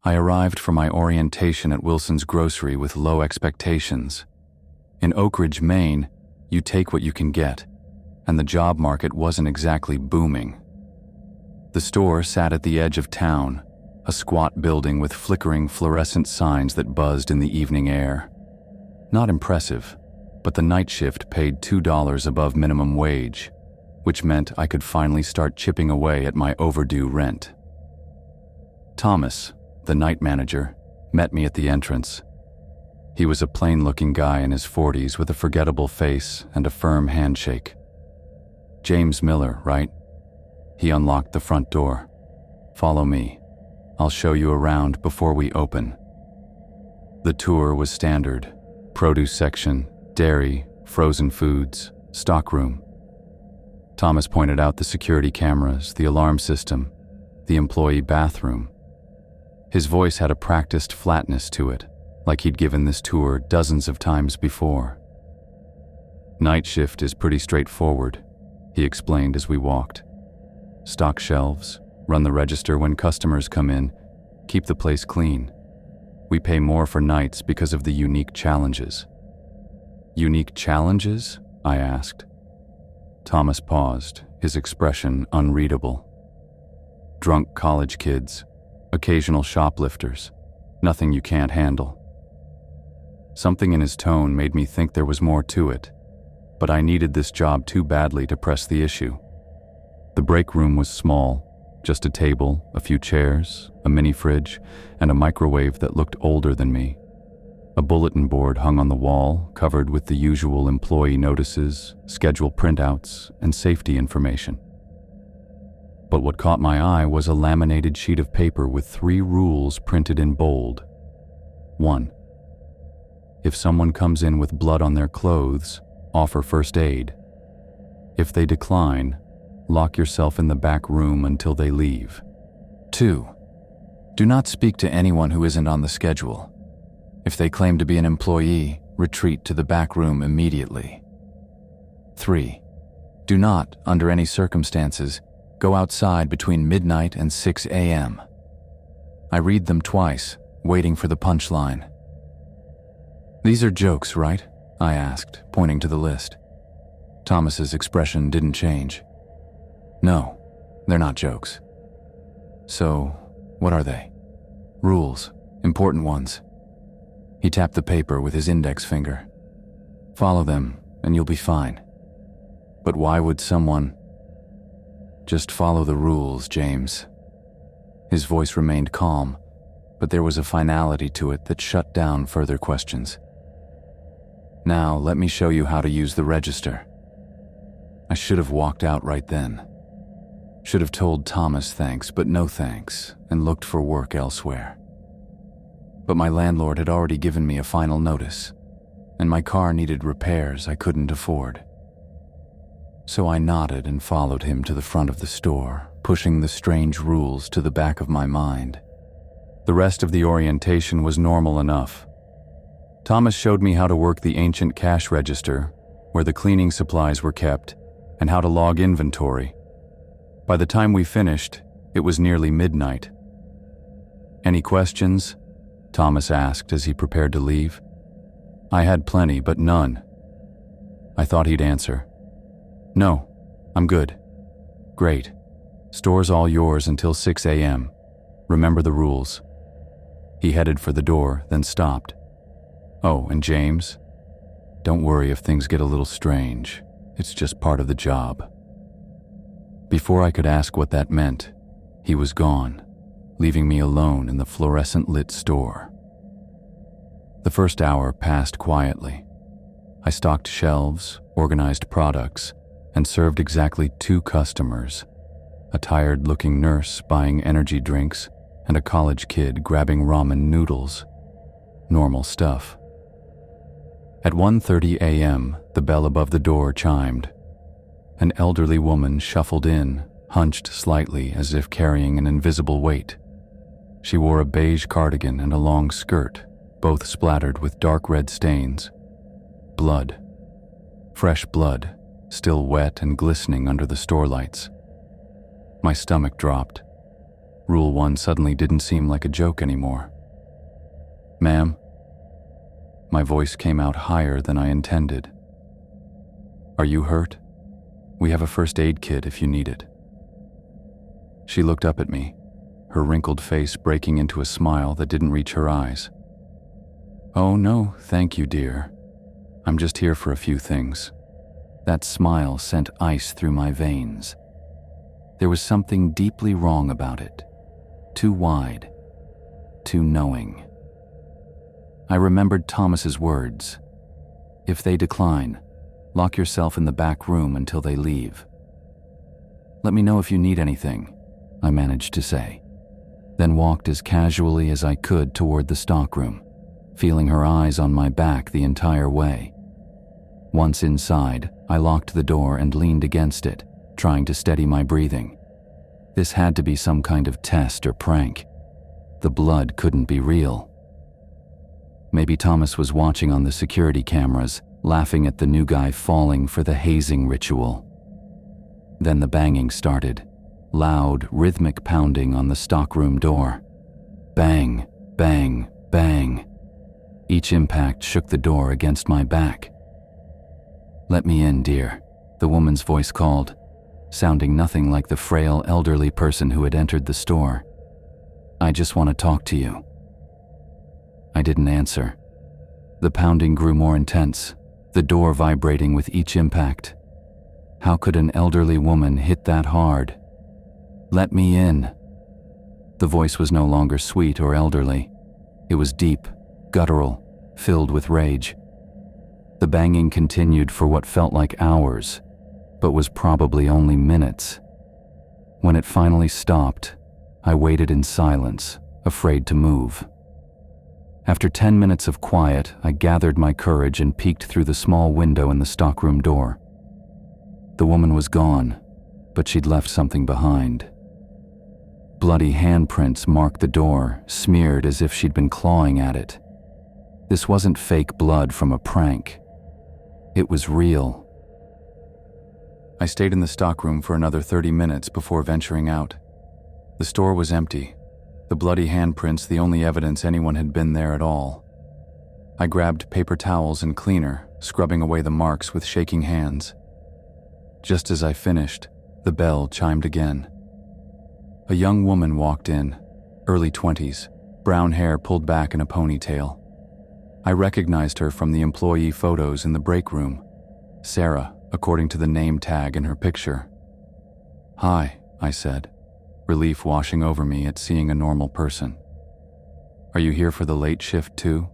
I arrived for my orientation at Wilson's Grocery with low expectations. In Oak Ridge, Maine, you take what you can get, and the job market wasn't exactly booming. The store sat at the edge of town, a squat building with flickering fluorescent signs that buzzed in the evening air. Not impressive, but the night shift paid $2 above minimum wage, which meant I could finally start chipping away at my overdue rent. Thomas, the night manager, met me at the entrance. He was a plain-looking guy in his 40s with a forgettable face and a firm handshake. James Miller, right? He unlocked the front door. Follow me. I'll show you around before we open. The tour was standard. Produce section, dairy, frozen foods, stockroom. Thomas pointed out the security cameras, the alarm system, the employee bathroom. His voice had a practiced flatness to it, like he'd given this tour dozens of times before. Night shift is pretty straightforward, he explained as we walked. Stock shelves, run the register when customers come in, keep the place clean. We pay more for nights because of the unique challenges. Unique challenges? I asked. Thomas paused, his expression unreadable. Drunk college kids, occasional shoplifters, nothing you can't handle. Something in his tone made me think there was more to it, but I needed this job too badly to press the issue. The break room was small, just a table, a few chairs, a mini fridge, and a microwave that looked older than me. A bulletin board hung on the wall, covered with the usual employee notices, schedule printouts, and safety information. But what caught my eye was a laminated sheet of paper with 3 rules printed in bold. 1. If someone comes in with blood on their clothes, offer first aid. If they decline, lock yourself in the back room until they leave. 2. Do not speak to anyone who isn't on the schedule. If they claim to be an employee, retreat to the back room immediately. 3. Do not, under any circumstances, go outside between midnight and 6 a.m. I read them twice, waiting for the punchline. These are jokes, right? I asked, pointing to the list. Thomas's expression didn't change. No, they're not jokes. So, what are they? Rules, important ones. He tapped the paper with his index finger. Follow them, and you'll be fine. But why would someone... Just follow the rules, James. His voice remained calm, but there was a finality to it that shut down further questions. Now, let me show you how to use the register. I should have walked out right then. Should have told Thomas thanks, but no thanks, and looked for work elsewhere. But my landlord had already given me a final notice, and my car needed repairs I couldn't afford. So I nodded and followed him to the front of the store, pushing the strange rules to the back of my mind. The rest of the orientation was normal enough. Thomas showed me how to work the ancient cash register, where the cleaning supplies were kept, and how to log inventory. By the time we finished, it was nearly midnight. Any questions? Thomas asked as he prepared to leave. I had plenty, but none. I thought he'd answer. No, I'm good. Great. Store's all yours until 6 a.m. Remember the rules. He headed for the door, then stopped. Oh, and James? Don't worry if things get a little strange. It's just part of the job. Before I could ask what that meant, he was gone, leaving me alone in the fluorescent-lit store. The first hour passed quietly. I stocked shelves, organized products, and served exactly 2 customers, a tired-looking nurse buying energy drinks and a college kid grabbing ramen noodles. Normal stuff. At 1:30 a.m., the bell above the door chimed. An elderly woman shuffled in, hunched slightly as if carrying an invisible weight. She wore a beige cardigan and a long skirt, both splattered with dark red stains. Blood. Fresh blood, still wet and glistening under the store lights. My stomach dropped. Rule 1 suddenly didn't seem like a joke anymore. "Ma'am?" My voice came out higher than I intended. "Are you hurt? We have a first aid kit if you need it." She looked up at me, her wrinkled face breaking into a smile that didn't reach her eyes. "Oh no, thank you, dear. I'm just here for a few things." That smile sent ice through my veins. There was something deeply wrong about it. Too wide. Too knowing. I remembered Thomas's words. "If they decline, lock yourself in the back room until they leave." "Let me know if you need anything," I managed to say, then walked as casually as I could toward the stockroom, feeling her eyes on my back the entire way. Once inside, I locked the door and leaned against it, trying to steady my breathing. This had to be some kind of test or prank. The blood couldn't be real. Maybe Thomas was watching on the security cameras, laughing at the new guy falling for the hazing ritual. Then the banging started, loud, rhythmic pounding on the stockroom door. Bang, bang, bang. Each impact shook the door against my back. "Let me in, dear," the woman's voice called, sounding nothing like the frail, elderly person who had entered the store. "I just want to talk to you." I didn't answer. The pounding grew more intense, the door vibrating with each impact. How could an elderly woman hit that hard? "Let me in." The voice was no longer sweet or elderly. It was deep, guttural, filled with rage. The banging continued for what felt like hours, but was probably only minutes. When it finally stopped, I waited in silence, afraid to move. After 10 minutes of quiet, I gathered my courage and peeked through the small window in the stockroom door. The woman was gone, but she'd left something behind. Bloody handprints marked the door, smeared as if she'd been clawing at it. This wasn't fake blood from a prank. It was real. I stayed in the stockroom for another 30 minutes before venturing out. The store was empty, the bloody handprints the only evidence anyone had been there at all. I grabbed paper towels and cleaner, scrubbing away the marks with shaking hands. Just as I finished, the bell chimed again. A young woman walked in, early 20s, brown hair pulled back in a ponytail. I recognized her from the employee photos in the break room. Sarah, according to the name tag in her picture. "Hi," I said, relief washing over me at seeing a normal person. "Are you here for the late shift too?"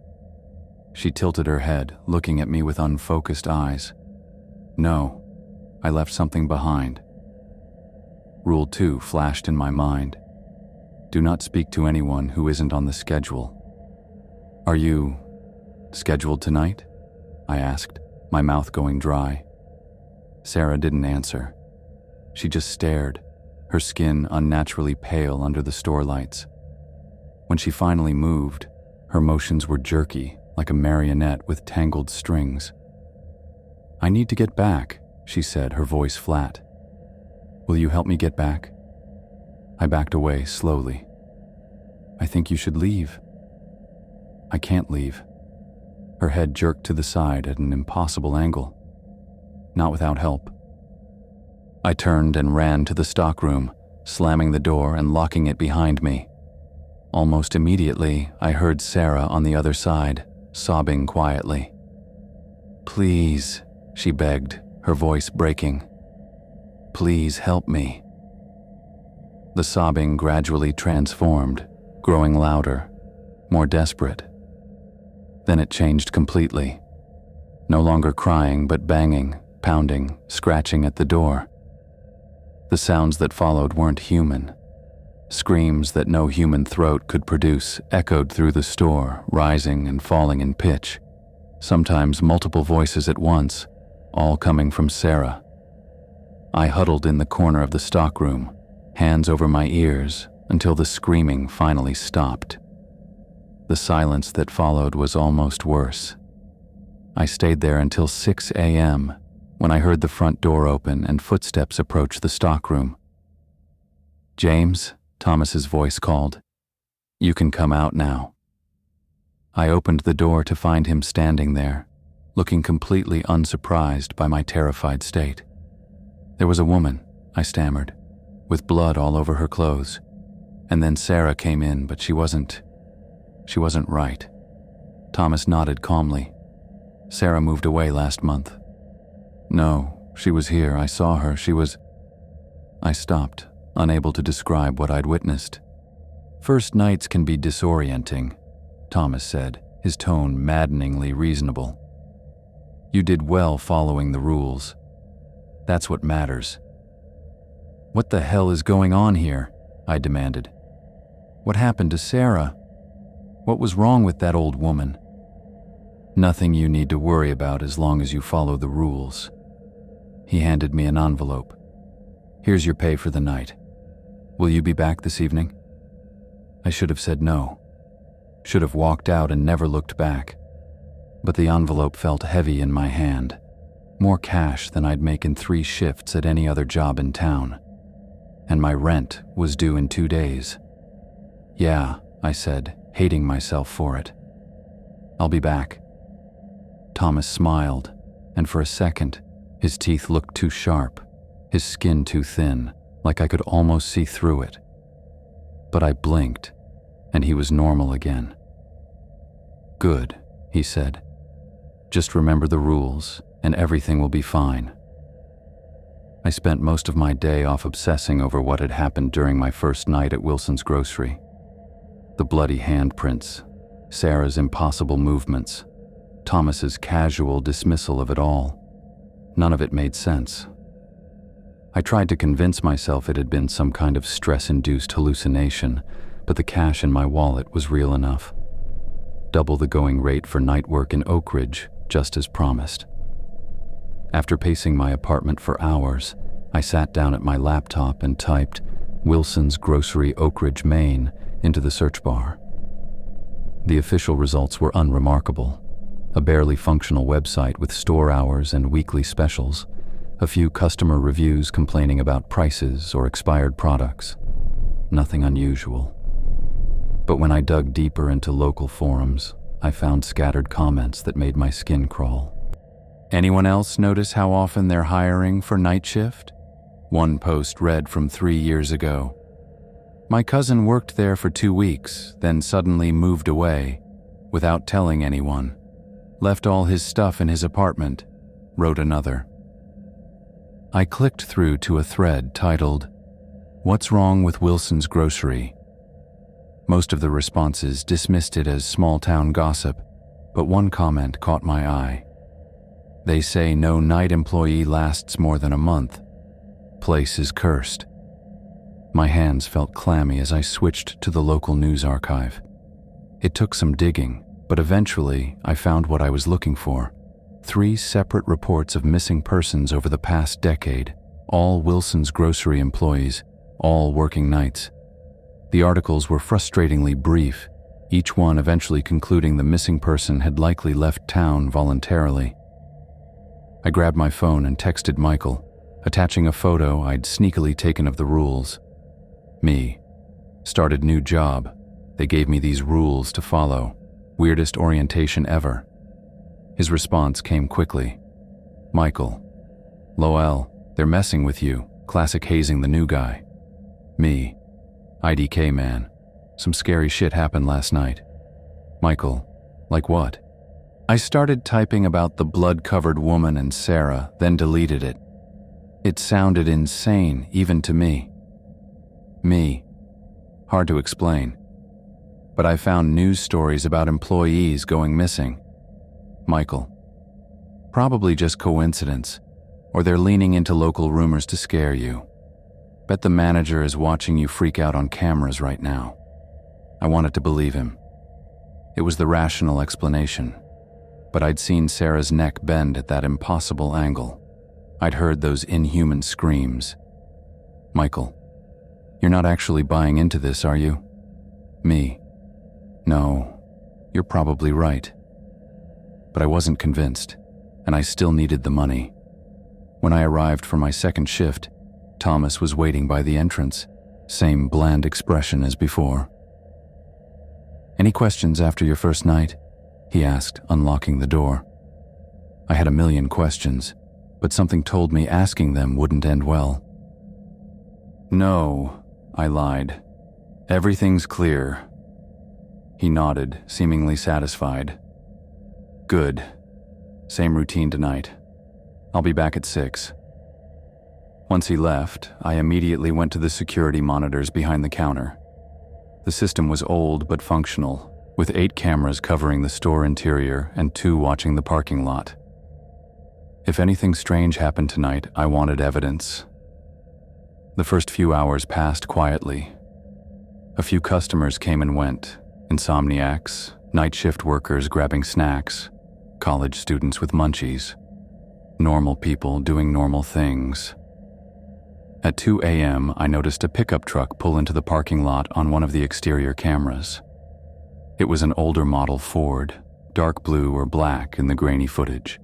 She tilted her head, looking at me with unfocused eyes. "No, I left something behind." Rule 2 flashed in my mind. Do not speak to anyone who isn't on the schedule. "Are you scheduled tonight?" I asked, my mouth going dry. Sarah didn't answer. She just stared, her skin unnaturally pale under the store lights. When she finally moved, her motions were jerky, like a marionette with tangled strings. "I need to get back," she said, her voice flat. "Will you help me get back?" I backed away slowly. "I think you should leave." "I can't leave." Her head jerked to the side at an impossible angle. "Not without help." I turned and ran to the stockroom, slamming the door and locking it behind me. Almost immediately, I heard Sarah on the other side, sobbing quietly. "Please," she begged, her voice breaking. "Please help me." The sobbing gradually transformed, growing louder, more desperate. Then it changed completely. No longer crying, but banging, pounding, scratching at the door. The sounds that followed weren't human. Screams that no human throat could produce echoed through the store, rising and falling in pitch. Sometimes multiple voices at once, all coming from Sarah. I huddled in the corner of the stockroom, hands over my ears, until the screaming finally stopped. The silence that followed was almost worse. I stayed there until 6 a.m., when I heard the front door open and footsteps approach the stockroom. "James," Thomas's voice called. "You can come out now." I opened the door to find him standing there, looking completely unsurprised by my terrified state. "There was a woman," I stammered, "with blood all over her clothes. And then Sarah came in, but she wasn't right." Thomas nodded calmly. "Sarah moved away last month." "No, she was here. I saw her. She was..." I stopped, unable to describe what I'd witnessed. "First nights can be disorienting," Thomas said, his tone maddeningly reasonable. "You did well following the rules. That's what matters." "What the hell is going on here?" I demanded. "What happened to Sarah? What was wrong with that old woman?" "Nothing you need to worry about as long as you follow the rules." He handed me an envelope. "Here's your pay for the night. Will you be back this evening?" I should have said no. Should have walked out and never looked back. But the envelope felt heavy in my hand, more cash than I'd make in 3 shifts at any other job in town. And my rent was due in 2 days. "Yeah," I said, hating myself for it. "I'll be back." Thomas smiled, and for a second, his teeth looked too sharp, his skin too thin, like I could almost see through it. But I blinked, and he was normal again. "Good," he said. "Just remember the rules, and everything will be fine." I spent most of my day off obsessing over what had happened during my first night at Wilson's grocery. The bloody handprints, Sarah's impossible movements, Thomas's casual dismissal of it all. None of it made sense. I tried to convince myself it had been some kind of stress-induced hallucination, but the cash in my wallet was real enough. Double the going rate for night work in Oak Ridge, just as promised. After pacing my apartment for hours, I sat down at my laptop and typed "Wilson's Grocery, Oak Ridge, Maine" into the search bar. The official results were unremarkable. A barely functional website with store hours and weekly specials, a few customer reviews complaining about prices or expired products. Nothing unusual. But when I dug deeper into local forums, I found scattered comments that made my skin crawl. "Anyone else notice how often they're hiring for night shift?" One post read from 3 years ago. "My cousin worked there for 2 weeks, then suddenly moved away, without telling anyone. Left all his stuff in his apartment," wrote another. I clicked through to a thread titled, "What's Wrong with Wilson's Grocery?" Most of the responses dismissed it as small-town gossip, but one comment caught my eye. "They say no night employee lasts more than a month. Place is cursed." My hands felt clammy as I switched to the local news archive. It took some digging, but eventually I found what I was looking for. 3 separate reports of missing persons over the past decade, all Wilson's Grocery employees, all working nights. The articles were frustratingly brief, each one eventually concluding the missing person had likely left town voluntarily. I grabbed my phone and texted Michael, attaching a photo I'd sneakily taken of the rules. Me. Started new job. They gave me these rules to follow. Weirdest orientation ever. His response came quickly. "Michael. Lol, they're messing with you. Classic hazing the new guy." Me. "IDK man. Some scary shit happened last night." Michael. "Like what?" I started typing about the blood-covered woman and Sarah, then deleted it. It sounded insane, even to me. Me. Hard to explain. But I found news stories about employees going missing. Michael. Probably just coincidence, or they're leaning into local rumors to scare you. Bet the manager is watching you freak out on cameras right now. I wanted to believe him. It was the rational explanation. But I'd seen Sarah's neck bend at that impossible angle. I'd heard those inhuman screams. Michael. You're not actually buying into this, are you? Me. No, you're probably right. But I wasn't convinced, and I still needed the money. When I arrived for my second shift, Thomas was waiting by the entrance, Same bland expression as before. "Any questions after your first night?" he asked, unlocking the door. I had a million questions, but something told me asking them wouldn't end well. "No," I lied. "Everything's clear." He nodded, seemingly satisfied. "Good. Same routine tonight. I'll be back at 6. Once he left, I immediately went to the security monitors behind the counter. The system was old but functional, with 8 cameras covering the store interior and 2 watching the parking lot. If anything strange happened tonight, I wanted evidence. The first few hours passed quietly. A few customers came and went, insomniacs, night shift workers grabbing snacks, college students with munchies, normal people doing normal things. At 2 a.m., I noticed a pickup truck pull into the parking lot on one of the exterior cameras. It was an older model Ford, dark blue or black in the grainy footage.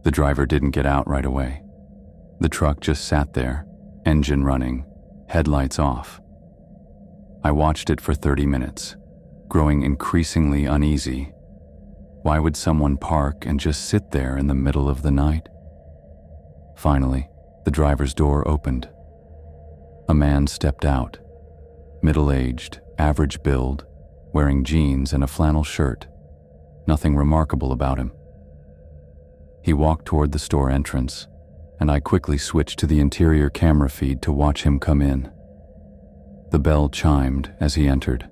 The driver didn't get out right away. The truck just sat there, engine running, headlights off. I watched it for 30 minutes, growing increasingly uneasy. Why would someone park and just sit there in the middle of the night? Finally, the driver's door opened. A man stepped out, middle-aged, average build, wearing jeans and a flannel shirt. Nothing remarkable about him. He walked toward the store entrance, and I quickly switched to the interior camera feed to watch him come in. The bell chimed as he entered.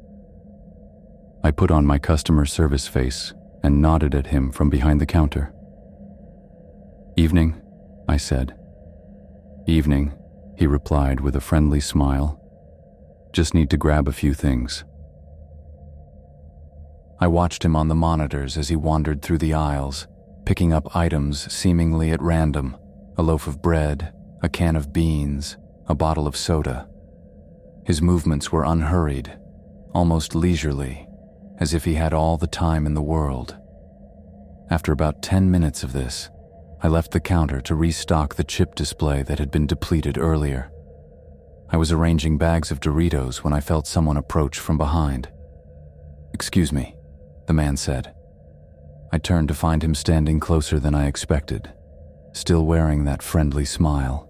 I put on my customer service face and nodded at him from behind the counter. "Evening," I said. "Evening," he replied with a friendly smile. "Just need to grab a few things." I watched him on the monitors as he wandered through the aisles, picking up items seemingly at random: a loaf of bread, a can of beans, a bottle of soda. His movements were unhurried, almost leisurely, as if he had all the time in the world. After about 10 minutes of this, I left the counter to restock the chip display that had been depleted earlier. I was arranging bags of Doritos when I felt someone approach from behind. "Excuse me," the man said. I turned to find him standing closer than I expected, still wearing that friendly smile.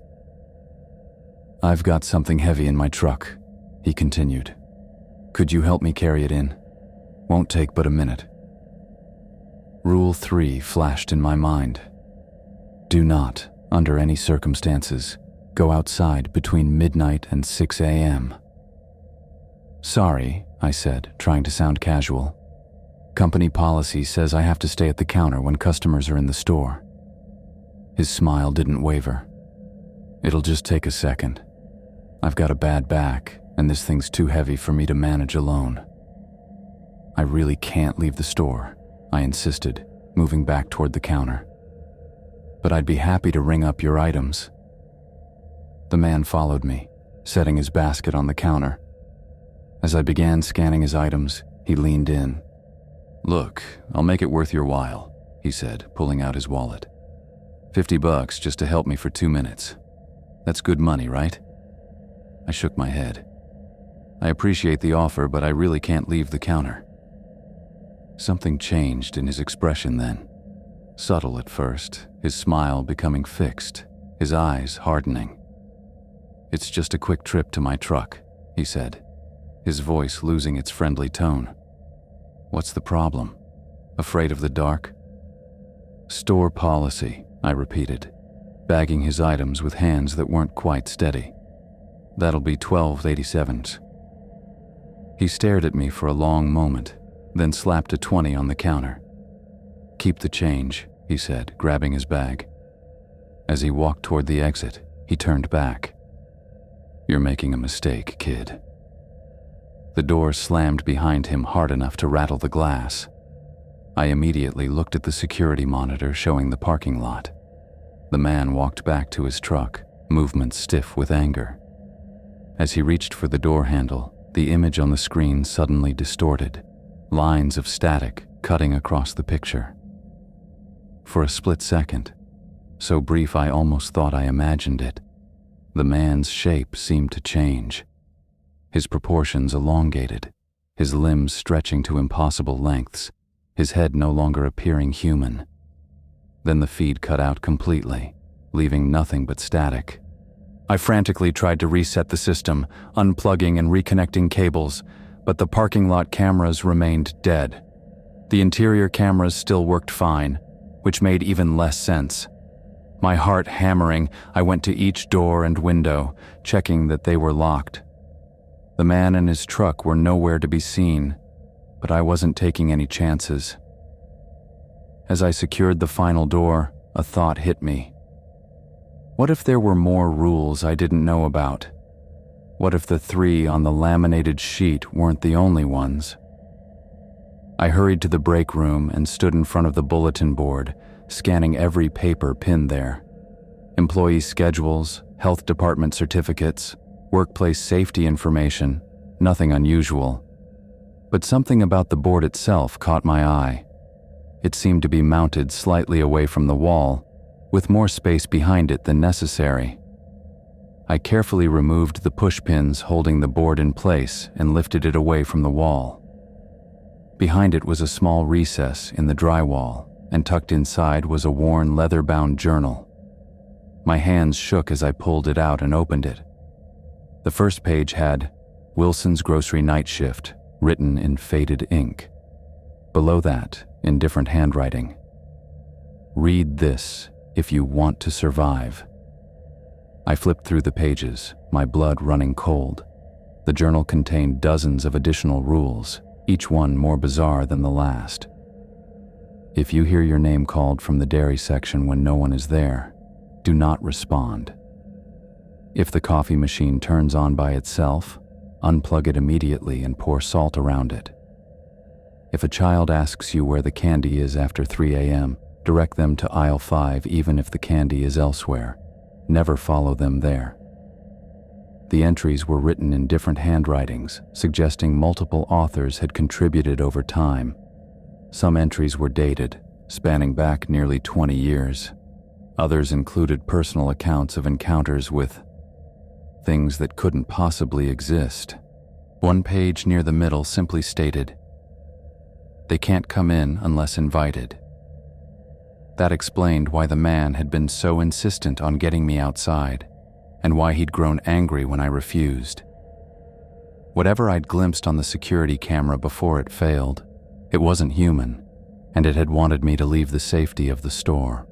"I've got something heavy in my truck," he continued. "Could you help me carry it in? Won't take but a minute." Rule 3 flashed in my mind. Do not, under any circumstances, go outside between midnight and 6 a.m. "Sorry," I said, trying to sound casual. "Company policy says I have to stay at the counter when customers are in the store." His smile didn't waver. "It'll just take a second. I've got a bad back, and this thing's too heavy for me to manage alone." "I really can't leave the store," I insisted, moving back toward the counter. "But I'd be happy to ring up your items." The man followed me, setting his basket on the counter. As I began scanning his items, he leaned in. "Look, I'll make it worth your while," he said, pulling out his wallet. $50 just to help me for 2 minutes. That's good money, right?" I shook my head. "I appreciate the offer, but I really can't leave the counter." Something changed in his expression then. Subtle at first, his smile becoming fixed, his eyes hardening. "It's just a quick trip to my truck," he said, his voice losing its friendly tone. "What's the problem? Afraid of the dark?" "Store policy," I repeated, bagging his items with hands that weren't quite steady. "That'll be 12.87s. He stared at me for a long moment, then slapped a 20 on the counter. "Keep the change," he said, grabbing his bag. As he walked toward the exit, he turned back. "You're making a mistake, kid." The door slammed behind him hard enough to rattle the glass. I immediately looked at the security monitor showing the parking lot. The man walked back to his truck, movements stiff with anger. As he reached for the door handle, the image on the screen suddenly distorted, lines of static cutting across the picture. For a split second, so brief I almost thought I imagined it, the man's shape seemed to change. his proportions elongated, his limbs stretching to impossible lengths, his head no longer appearing human. Then the feed cut out completely, leaving nothing but static. I frantically tried to reset the system, unplugging and reconnecting cables, but the parking lot cameras remained dead. The interior cameras still worked fine, which made even less sense. My heart hammering, I went to each door and window, checking that they were locked. The man and his truck were nowhere to be seen, but I wasn't taking any chances. As I secured the final door, a thought hit me. What if there were more rules I didn't know about? What if the 3 on the laminated sheet weren't the only ones? I hurried to the break room and stood in front of the bulletin board, scanning every paper pinned there. Employee schedules, health department certificates, workplace safety information, nothing unusual. But something about the board itself caught my eye. It seemed to be mounted slightly away from the wall, with more space behind it than necessary. I carefully removed the pushpins holding the board in place and lifted it away from the wall. Behind it was a small recess in the drywall, and tucked inside was a worn leather-bound journal. My hands shook as I pulled it out and opened it. The first page had Wilson's Grocery Night Shift, written in faded ink. Below that, in different handwriting, "Read this if you want to survive." I flipped through the pages, my blood running cold. The journal contained dozens of additional rules, each one more bizarre than the last. If you hear your name called from the dairy section when no one is there, do not respond. If the coffee machine turns on by itself, unplug it immediately and pour salt around it. If a child asks you where the candy is after 3 a.m., direct them to aisle 5 even if the candy is elsewhere. Never follow them there. The entries were written in different handwritings, suggesting multiple authors had contributed over time. Some entries were dated, spanning back nearly 20 years. Others included personal accounts of encounters with things that couldn't possibly exist. One page near the middle simply stated, "They can't come in unless invited." That explained why the man had been so insistent on getting me outside, and why he'd grown angry when I refused. Whatever I'd glimpsed on the security camera before it failed, it wasn't human, and it had wanted me to leave the safety of the store.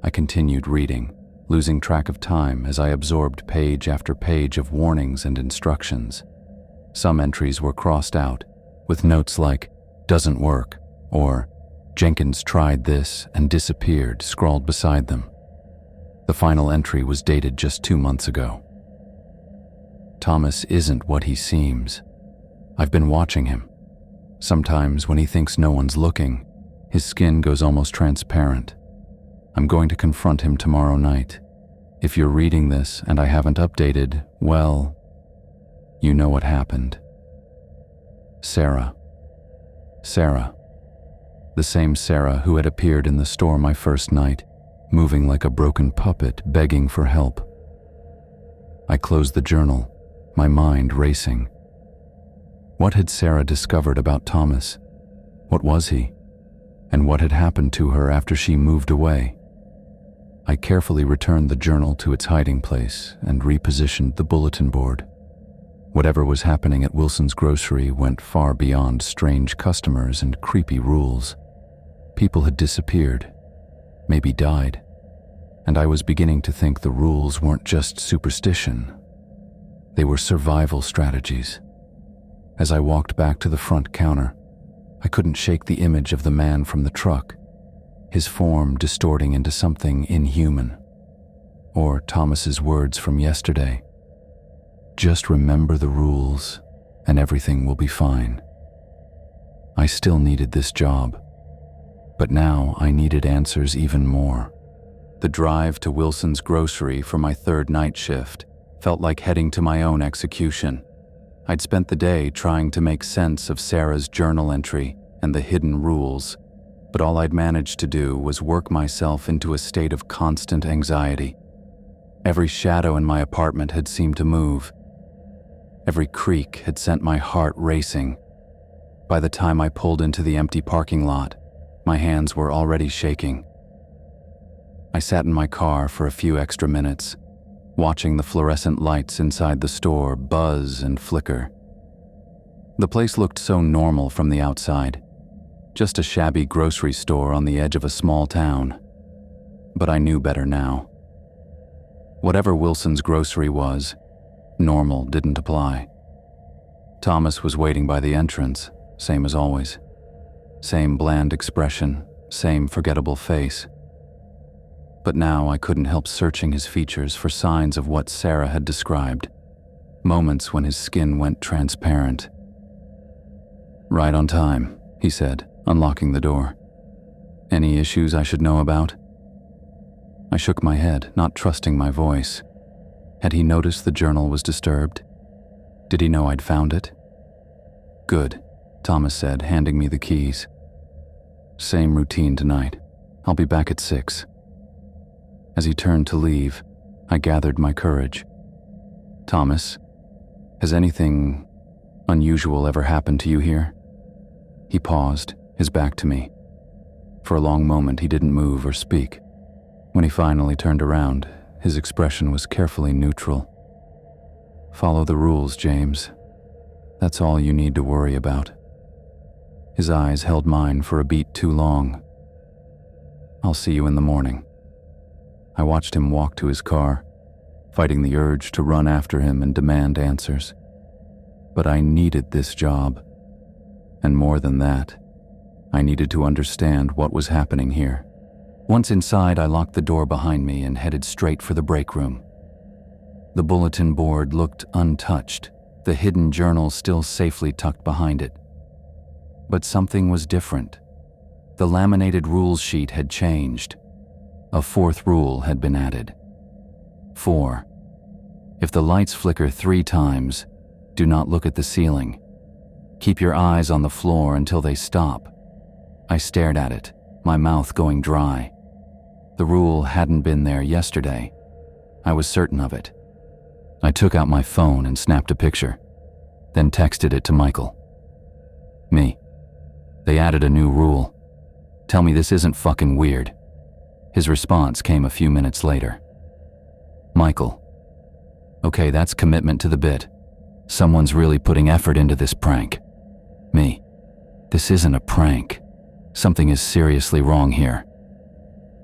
I continued reading, losing track of time as I absorbed page after page of warnings and instructions. Some entries were crossed out, with notes like, "Doesn't work," or "Jenkins tried this and disappeared" scrawled beside them. The final entry was dated just 2 months ago. Thomas isn't what he seems. I've been watching him. Sometimes when he thinks no one's looking, his skin goes almost transparent. I'm going to confront him tomorrow night. If you're reading this and I haven't updated, well, you know what happened. Sarah. Sarah. The same Sarah who had appeared in the store my first night, moving like a broken puppet, begging for help. I closed the journal, my mind racing. What had Sarah discovered about Thomas? What was he? And what had happened to her after she moved away? I carefully returned the journal to its hiding place and repositioned the bulletin board. Whatever was happening at Wilson's Grocery went far beyond strange customers and creepy rules. People had disappeared, maybe died, and I was beginning to think the rules weren't just superstition. They were survival strategies. As I walked back to the front counter, I couldn't shake the image of the man from the truck, his form distorting into something inhuman. Or Thomas's words from yesterday, "Just remember the rules and everything will be fine." I still needed this job, but now I needed answers even more. The drive to Wilson's Grocery for my 3rd night shift felt like heading to my own execution. I'd spent the day trying to make sense of Sarah's journal entry and the hidden rules, but all I'd managed to do was work myself into a state of constant anxiety. Every shadow in my apartment had seemed to move. Every creak had sent my heart racing. By the time I pulled into the empty parking lot, my hands were already shaking. I sat in my car for a few extra minutes, watching the fluorescent lights inside the store buzz and flicker. The place looked so normal from the outside, just a shabby grocery store on the edge of a small town. But I knew better now. Whatever Wilson's grocery was, normal didn't apply. Thomas was waiting by the entrance, same as always. Same bland expression, same forgettable face. But now I couldn't help searching his features for signs of what Sarah had described, moments when his skin went transparent. "Right on time," he said, unlocking the door. "Any issues I should know about?" I shook my head, not trusting my voice. Had he noticed the journal was disturbed? Did he know I'd found it? "Good," Thomas said, handing me the keys. "Same routine tonight. I'll be back at 6. As he turned to leave, I gathered my courage. "Thomas, has anything unusual ever happened to you here?" He paused, his back to me. For a long moment he didn't move or speak. When he finally turned around, his expression was carefully neutral. "Follow the rules, James. That's all you need to worry about." His eyes held mine for a beat too long. "I'll see you in the morning." I watched him walk to his car, fighting the urge to run after him and demand answers. But I needed this job. And more than that, I needed to understand what was happening here. Once inside, I locked the door behind me and headed straight for the break room. The bulletin board looked untouched, the hidden journal still safely tucked behind it. But something was different. The laminated rules sheet had changed. A 4th rule had been added. 4. If the lights flicker 3 times, do not look at the ceiling. Keep your eyes on the floor until they stop. I stared at it, my mouth going dry. The rule hadn't been there yesterday. I was certain of it. I took out my phone and snapped a picture, then texted it to Michael. "Me. They added a new rule. Tell me this isn't fucking weird." His response came a few minutes later. "Michael. Okay, that's commitment to the bit. Someone's really putting effort into this prank." Me. "This isn't a prank. Something is seriously wrong here."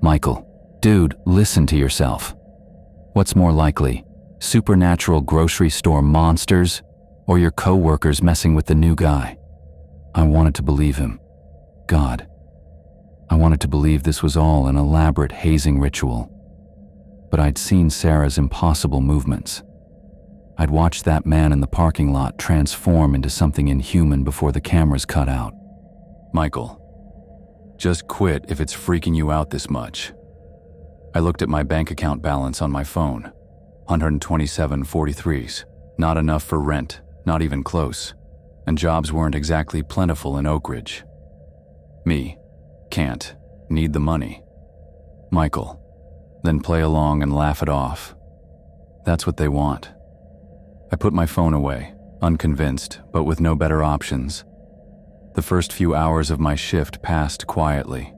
Michael. "Dude, listen to yourself. What's more likely, supernatural grocery store monsters or your co-workers messing with the new guy?" I wanted to believe him. God. I wanted to believe this was all an elaborate hazing ritual. But I'd seen Sarah's impossible movements. I'd watched that man in the parking lot transform into something inhuman before the cameras cut out. "Michael, just quit if it's freaking you out this much." I looked at my bank account balance on my phone. 127.43s. Not enough for rent, not even close. And jobs weren't exactly plentiful in Oak Ridge. Me. Can't. Need the money. Michael. Then play along and laugh it off. That's what they want. I put my phone away, unconvinced, but with no better options. The first few hours of my shift passed quietly.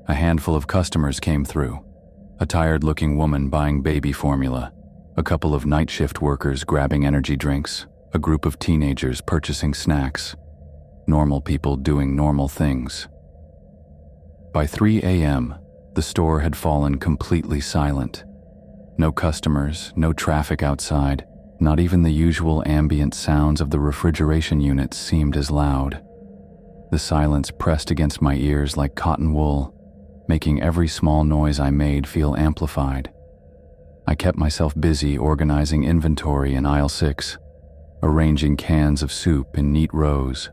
A handful of customers came through. A tired-looking woman buying baby formula, a couple of night shift workers grabbing energy drinks, a group of teenagers purchasing snacks. Normal people doing normal things. By 3 a.m., the store had fallen completely silent. No customers, no traffic outside, not even the usual ambient sounds of the refrigeration units seemed as loud. The silence pressed against my ears like cotton wool, making every small noise I made feel amplified. I kept myself busy organizing inventory in aisle 6, arranging cans of soup in neat rows.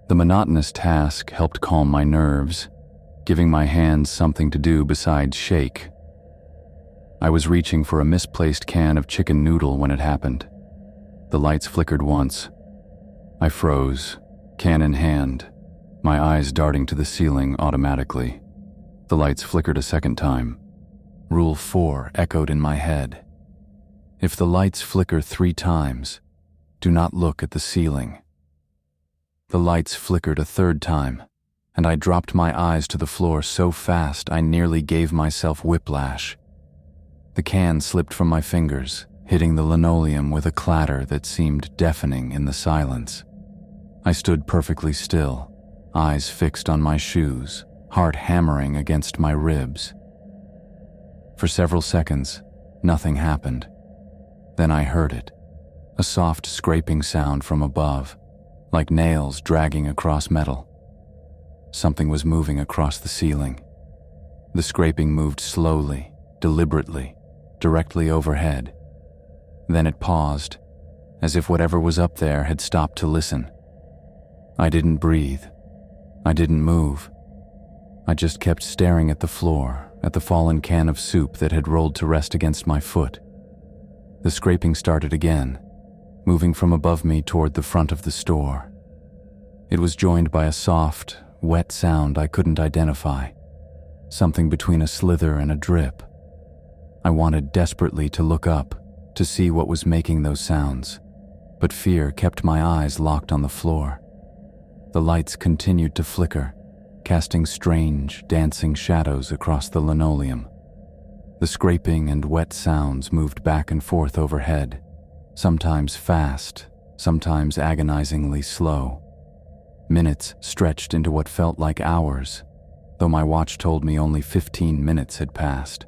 The monotonous task helped calm my nerves, giving my hands something to do besides shake. I was reaching for a misplaced can of chicken noodle when it happened. The lights flickered once. I froze, can in hand, my eyes darting to the ceiling automatically. The lights flickered a second time. Rule 4 echoed in my head. If the lights flicker 3 times, "Do not look at the ceiling." The lights flickered a third time, and I dropped my eyes to the floor so fast I nearly gave myself whiplash. The can slipped from my fingers, hitting the linoleum with a clatter that seemed deafening in the silence. I stood perfectly still, eyes fixed on my shoes, heart hammering against my ribs. For several seconds, nothing happened. Then I heard it, a soft scraping sound from above, like nails dragging across metal. Something was moving across the ceiling. The scraping moved slowly, deliberately, directly overhead. Then it paused, as if whatever was up there had stopped to listen. I didn't breathe. I didn't move. I just kept staring at the floor, at the fallen can of soup that had rolled to rest against my foot. The scraping started again, moving from above me toward the front of the store. It was joined by a soft, wet sound I couldn't identify, something between a slither and a drip. I wanted desperately to look up, to see what was making those sounds, but fear kept my eyes locked on the floor. The lights continued to flicker, casting strange, dancing shadows across the linoleum. The scraping and wet sounds moved back and forth overhead, sometimes fast, sometimes agonizingly slow. Minutes stretched into what felt like hours, though my watch told me only 15 minutes had passed.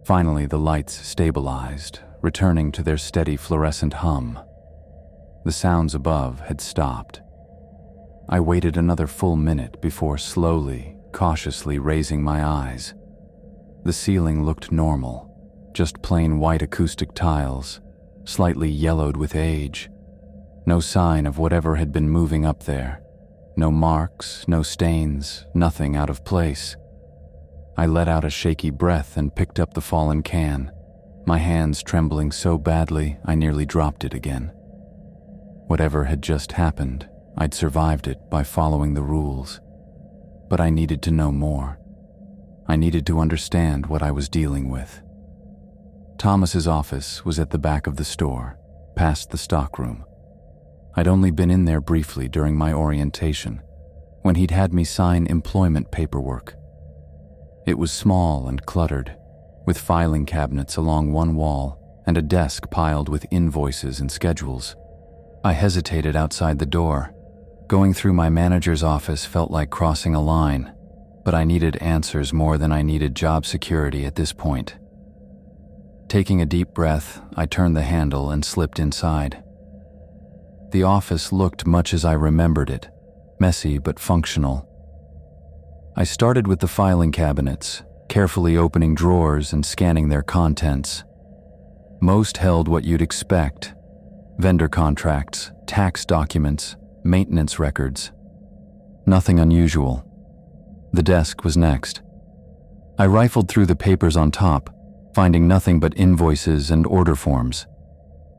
Finally, the lights stabilized, returning to their steady fluorescent hum. The sounds above had stopped. I waited another full minute before slowly, cautiously raising my eyes. The ceiling looked normal, just plain white acoustic tiles, slightly yellowed with age. No sign of whatever had been moving up there. No marks, no stains, nothing out of place. I let out a shaky breath and picked up the fallen can, my hands trembling so badly I nearly dropped it again. Whatever had just happened, I'd survived it by following the rules. But I needed to know more. I needed to understand what I was dealing with. Thomas's office was at the back of the store, past the stockroom. I'd only been in there briefly during my orientation, when he'd had me sign employment paperwork. It was small and cluttered, with filing cabinets along one wall and a desk piled with invoices and schedules. I hesitated outside the door. Going through my manager's office felt like crossing a line, but I needed answers more than I needed job security at this point. Taking a deep breath, I turned the handle and slipped inside. The office looked much as I remembered it, messy but functional. I started with the filing cabinets, carefully opening drawers and scanning their contents. Most held what you'd expect: vendor contracts, tax documents, maintenance records. Nothing unusual. The desk was next. I rifled through the papers on top, finding nothing but invoices and order forms.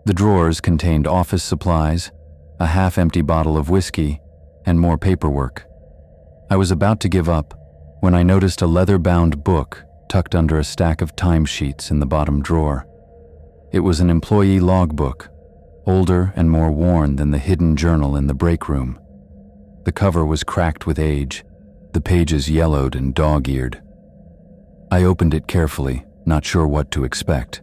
The drawers contained office supplies, a half-empty bottle of whiskey, and more paperwork. I was about to give up when I noticed a leather-bound book tucked under a stack of timesheets in the bottom drawer. It was an employee logbook, older and more worn than the hidden journal in the break room. The cover was cracked with age, the pages yellowed and dog-eared. I opened it carefully, not sure what to expect.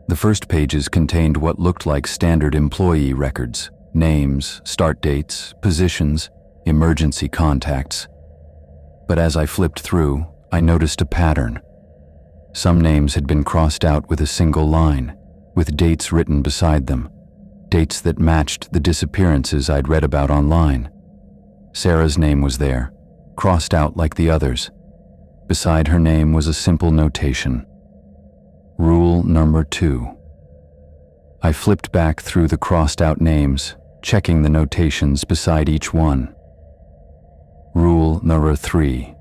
The first pages contained what looked like standard employee records: names, start dates, positions, emergency contacts. But as I flipped through, I noticed a pattern. Some names had been crossed out with a single line, with dates written beside them. Dates that matched the disappearances I'd read about online. Sarah's name was there, crossed out like the others. Beside her name was a simple notation: Rule number 2. I flipped back through the crossed-out names, checking the notations beside each one. Rule number 3.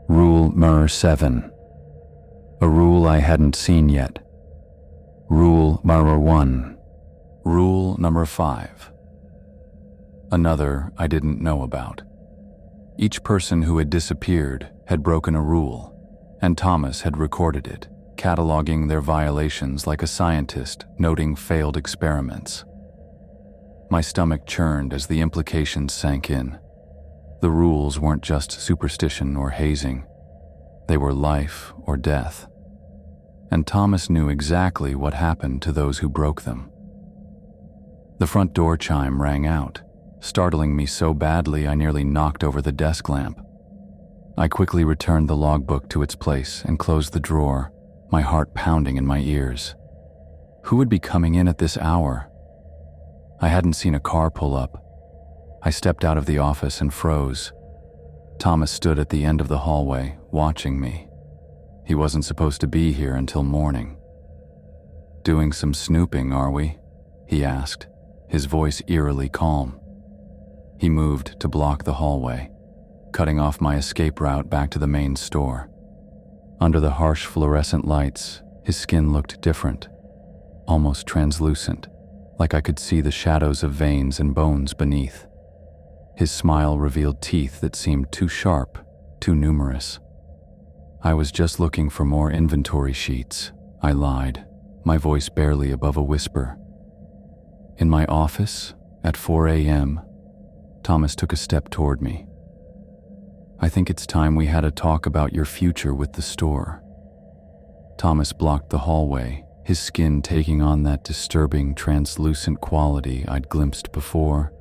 Rule number 7. A rule I hadn't seen yet. Rule number 1. Rule number 5. Another I didn't know about. Each person who had disappeared had broken a rule, and Thomas had recorded it, cataloging their violations like a scientist noting failed experiments. My stomach churned as the implications sank in. The rules weren't just superstition or hazing. They were life or death. And Thomas knew exactly what happened to those who broke them. The front door chime rang out, startling me so badly I nearly knocked over the desk lamp. I quickly returned the logbook to its place and closed the drawer, my heart pounding in my ears. Who would be coming in at this hour? I hadn't seen a car pull up. I stepped out of the office and froze. Thomas stood at the end of the hallway, watching me. He wasn't supposed to be here until morning. "Doing some snooping, are we?" he asked, his voice eerily calm. He moved to block the hallway, cutting off my escape route back to the main store. Under the harsh fluorescent lights, his skin looked different, almost translucent, like I could see the shadows of veins and bones beneath. His smile revealed teeth that seemed too sharp, too numerous. "I was just looking for more inventory sheets," I lied, my voice barely above a whisper. In my office, at 4 a.m., Thomas took a step toward me. "I think it's time we had a talk about your future with the store." Thomas blocked the hallway, his skin taking on that disturbing, translucent quality I'd glimpsed before.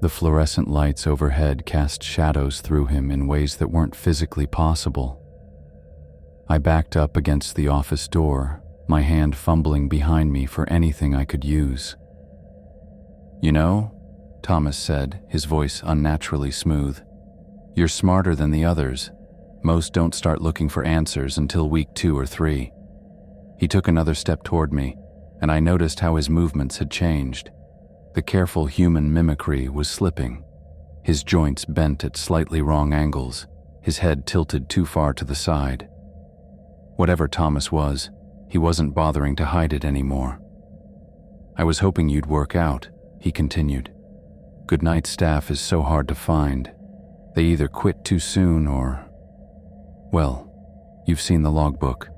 The fluorescent lights overhead cast shadows through him in ways that weren't physically possible. I backed up against the office door, my hand fumbling behind me for anything I could use. "You know," Thomas said, his voice unnaturally smooth, "you're smarter than the others. Most don't start looking for answers until week 2 or 3. He took another step toward me, and I noticed how his movements had changed. The careful human mimicry was slipping. His joints bent at slightly wrong angles, his head tilted too far to the side. Whatever Thomas was, he wasn't bothering to hide it anymore. "I was hoping you'd work out," he continued. "Goodnight staff is so hard to find. They either quit too soon or... Well, you've seen the logbook."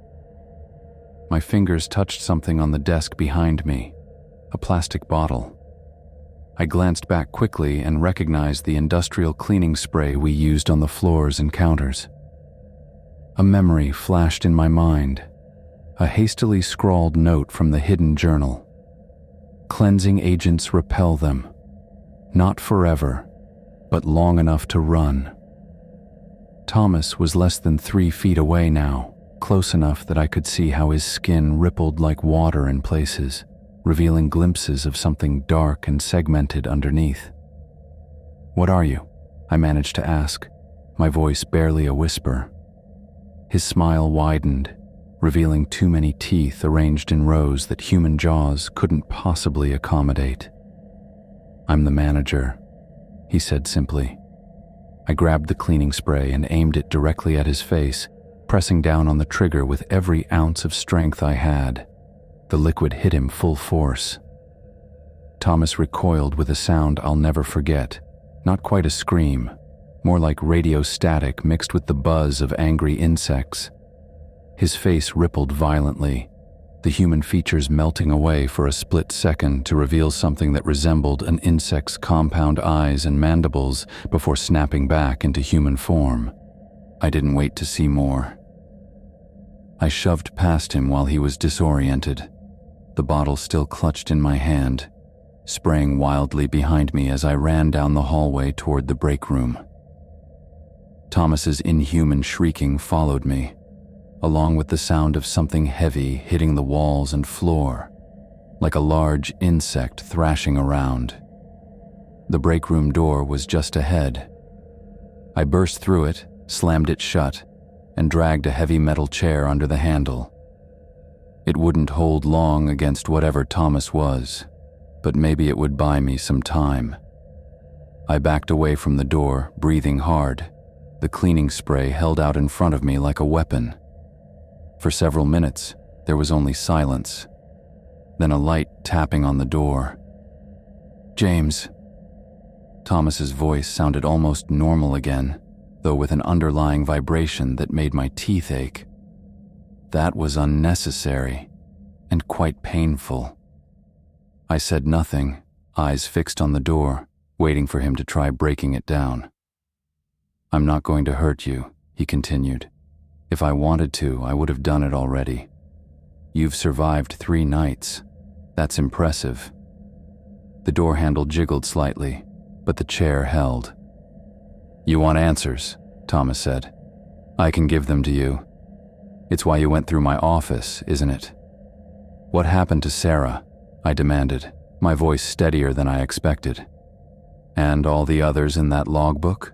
My fingers touched something on the desk behind me, a plastic bottle. I glanced back quickly and recognized the industrial cleaning spray we used on the floors and counters. A memory flashed in my mind, a hastily scrawled note from the hidden journal. "Cleansing agents repel them. Not forever, but long enough to run." Thomas was less than 3 feet away now, close enough that I could see how his skin rippled like water in places, revealing glimpses of something dark and segmented underneath. "What are you?" I managed to ask, my voice barely a whisper. His smile widened, revealing too many teeth arranged in rows that human jaws couldn't possibly accommodate. "I'm the manager," he said simply. I grabbed the cleaning spray and aimed it directly at his face, pressing down on the trigger with every ounce of strength I had. The liquid hit him full force. Thomas recoiled with a sound I'll never forget, not quite a scream, more like radio static mixed with the buzz of angry insects. His face rippled violently, the human features melting away for a split second to reveal something that resembled an insect's compound eyes and mandibles before snapping back into human form. I didn't wait to see more. I shoved past him while he was disoriented, the bottle still clutched in my hand, spraying wildly behind me as I ran down the hallway toward the break room. Thomas's inhuman shrieking followed me, along with the sound of something heavy hitting the walls and floor, like a large insect thrashing around. The break room door was just ahead. I burst through it, slammed it shut, and dragged a heavy metal chair under the handle. It wouldn't hold long against whatever Thomas was, but maybe it would buy me some time. I backed away from the door, breathing hard, the cleaning spray held out in front of me like a weapon. For several minutes, there was only silence, then a light tapping on the door. "James." Thomas's voice sounded almost normal again, though with an underlying vibration that made my teeth ache. That was unnecessary and quite painful. I said nothing, eyes fixed on the door, waiting for him to try breaking it down. "I'm not going to hurt you," he continued. "If I wanted to, I would have done it already. You've survived 3 nights. That's impressive." The door handle jiggled slightly, but the chair held. "You want answers," Thomas said. "I can give them to you. It's why you went through my office, isn't it?" "What happened to Sarah?" I demanded, my voice steadier than I expected. "And all the others in that logbook?"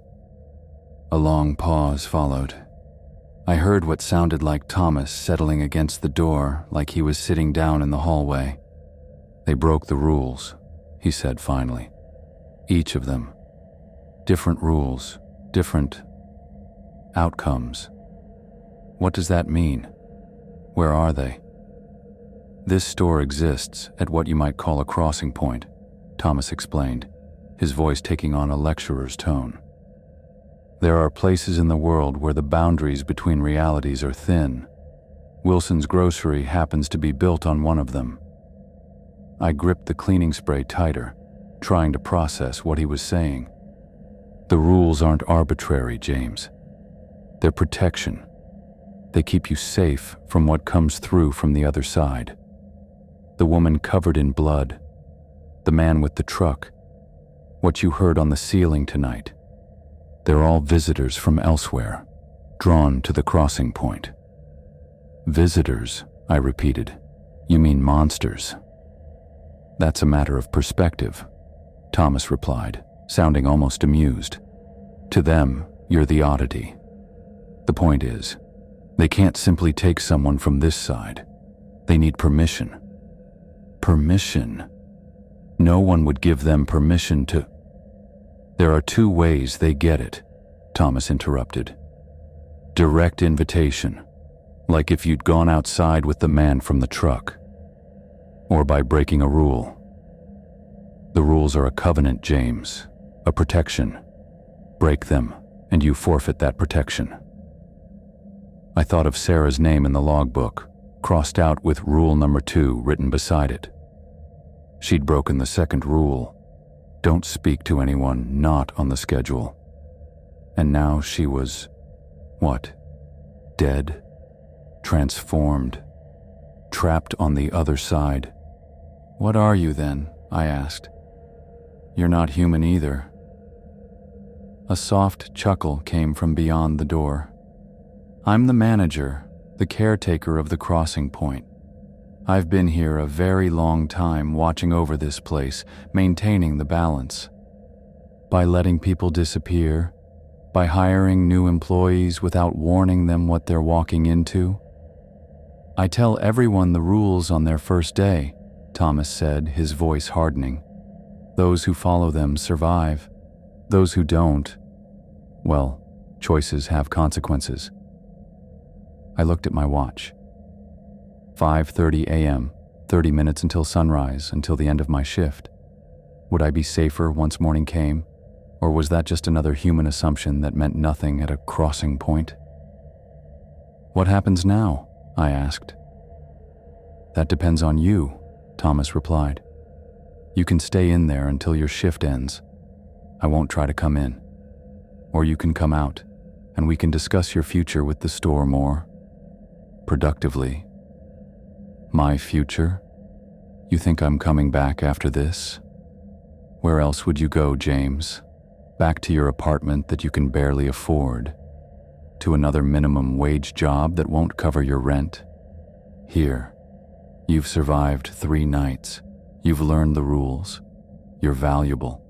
A long pause followed. I heard what sounded like Thomas settling against the door, like he was sitting down in the hallway. "They broke the rules," he said finally. "Each of them. Different rules, different outcomes." "What does that mean? Where are they?" "This store exists at what you might call a crossing point," Thomas explained, his voice taking on a lecturer's tone. "There are places in the world where the boundaries between realities are thin. Wilson's Grocery happens to be built on one of them." I gripped the cleaning spray tighter, trying to process what he was saying. "The rules aren't arbitrary, James. They're protection. They keep you safe from what comes through from the other side. The woman covered in blood, the man with the truck, what you heard on the ceiling tonight. They're all visitors from elsewhere, drawn to the crossing point." "Visitors," I repeated. "You mean monsters?" "That's a matter of perspective," Thomas replied, sounding almost amused. "To them, you're the oddity. The point is, they can't simply take someone from this side. They need permission." "Permission? No one would give them permission to—" "There are 2 ways they get it," Thomas interrupted. "Direct invitation, like if you'd gone outside with the man from the truck. Or by breaking a rule. The rules are a covenant, James, a protection. Break them, and you forfeit that protection." I thought of Sarah's name in the logbook, crossed out with rule number 2 written beside it. She'd broken the second rule: don't speak to anyone not on the schedule. And now she was, what? Dead? Transformed? Trapped on the other side? "What are you then?" I asked. "You're not human either." A soft chuckle came from beyond the door. "I'm the manager, the caretaker of the crossing point. I've been here a very long time watching over this place, maintaining the balance. By letting people disappear, by hiring new employees without warning them what they're walking into. I tell everyone the rules on their first day," Thomas said, his voice hardening. "Those who follow them survive. Those who don't, well, choices have consequences." I looked at my watch. 5:30 a.m., 30 minutes until sunrise, until the end of my shift. Would I be safer once morning came, or was that just another human assumption that meant nothing at a crossing point? "What happens now?" I asked. "That depends on you," Thomas replied. "You can stay in there until your shift ends. I won't try to come in. Or you can come out, and we can discuss your future with the store more productively." "My future? You think I'm coming back after this? Where else would you go, James? Back to your apartment that you can barely afford? To another minimum wage job that won't cover your rent? Here, you've survived 3 nights. You've learned the rules. You're valuable."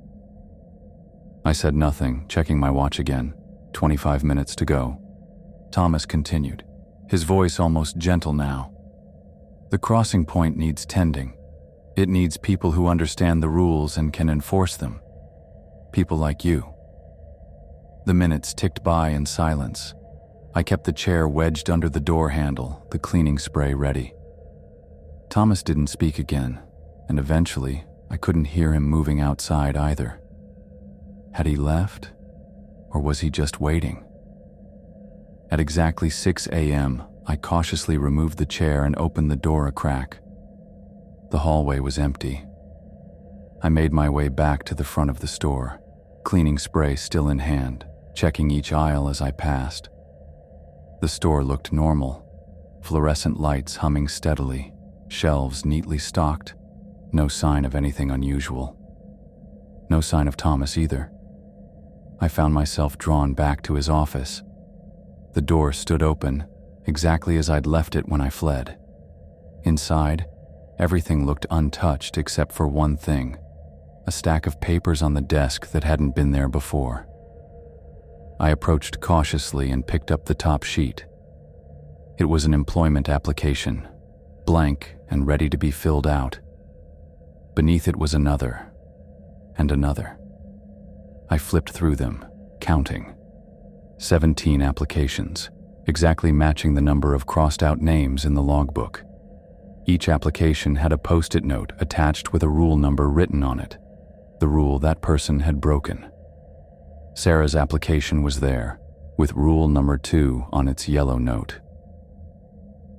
I said nothing, checking my watch again. 25 minutes to go. Thomas continued, his voice almost gentle now. "The crossing point needs tending. It needs people who understand the rules and can enforce them. People like you." The minutes ticked by in silence. I kept the chair wedged under the door handle, the cleaning spray ready. Thomas didn't speak again, and eventually I couldn't hear him moving outside either. Had he left, or was he just waiting? At exactly 6 a.m., I cautiously removed the chair and opened the door a crack. The hallway was empty. I made my way back to the front of the store, cleaning spray still in hand, checking each aisle as I passed. The store looked normal, fluorescent lights humming steadily, shelves neatly stocked, no sign of anything unusual. No sign of Thomas either. I found myself drawn back to his office. The door stood open, exactly as I'd left it when I fled. Inside, everything looked untouched except for one thing: a stack of papers on the desk that hadn't been there before. I approached cautiously and picked up the top sheet. It was an employment application, blank and ready to be filled out. Beneath it was another, and another. I flipped through them, counting. 17 applications, exactly matching the number of crossed-out names in the logbook. Each application had a post-it note attached with a rule number written on it, the rule that person had broken. Sarah's application was there, with rule number 2 on its yellow note.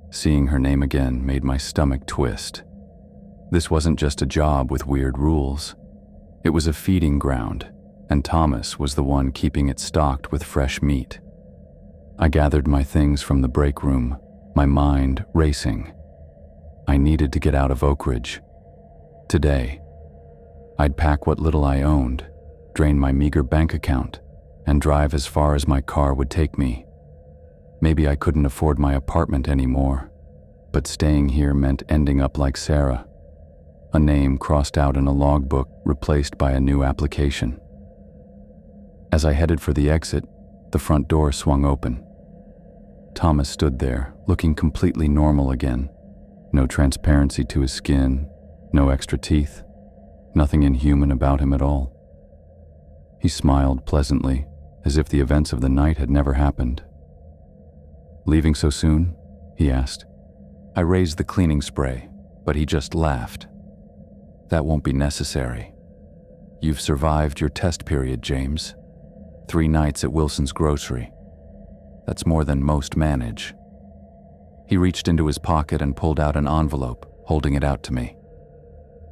Seeing her name again made my stomach twist. This wasn't just a job with weird rules. It was a feeding ground, and Thomas was the one keeping it stocked with fresh meat. I gathered my things from the break room, my mind racing. I needed to get out of Oak Ridge. Today, I'd pack what little I owned, drain my meager bank account, and drive as far as my car would take me. Maybe I couldn't afford my apartment anymore, but staying here meant ending up like Sarah, a name crossed out in a logbook replaced by a new application. As I headed for the exit, the front door swung open. Thomas stood there, looking completely normal again. No transparency to his skin, no extra teeth, nothing inhuman about him at all. He smiled pleasantly, as if the events of the night had never happened. "Leaving so soon?" he asked. I raised the cleaning spray, but he just laughed. "That won't be necessary. You've survived your test period, James. 3 nights at Wilson's grocery. That's more than most manage." He reached into his pocket and pulled out an envelope, holding it out to me.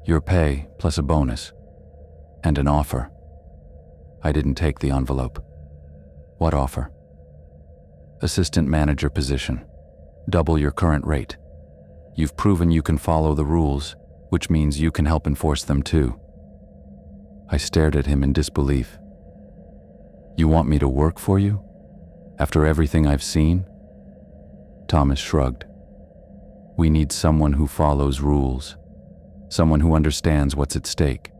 "Your pay plus a bonus. And an offer." I didn't take the envelope. "What offer?" "Assistant manager position. Double your current rate. You've proven you can follow the rules, which means you can help enforce them too." I stared at him in disbelief. "You want me to work for you? After everything I've seen?" Thomas shrugged. "We need someone who follows rules. Someone who understands what's at stake.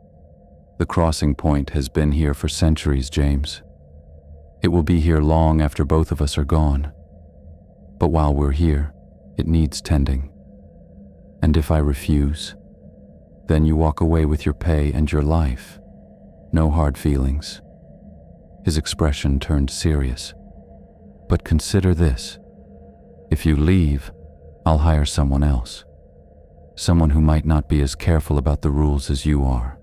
The crossing point has been here for centuries, James. It will be here long after both of us are gone. But while we're here, it needs tending. And if I refuse, then you walk away with your pay and your life. No hard feelings." His expression turned serious. "But consider this. If you leave, I'll hire someone else. Someone who might not be as careful about the rules as you are.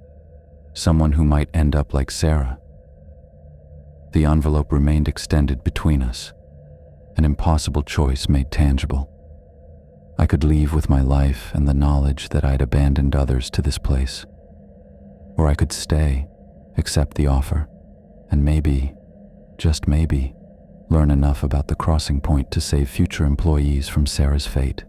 Someone who might end up like Sarah." The envelope remained extended between us, an impossible choice made tangible. I could leave with my life and the knowledge that I'd abandoned others to this place. Or I could stay, accept the offer, and maybe, just maybe, learn enough about the crossing point to save future employees from Sarah's fate.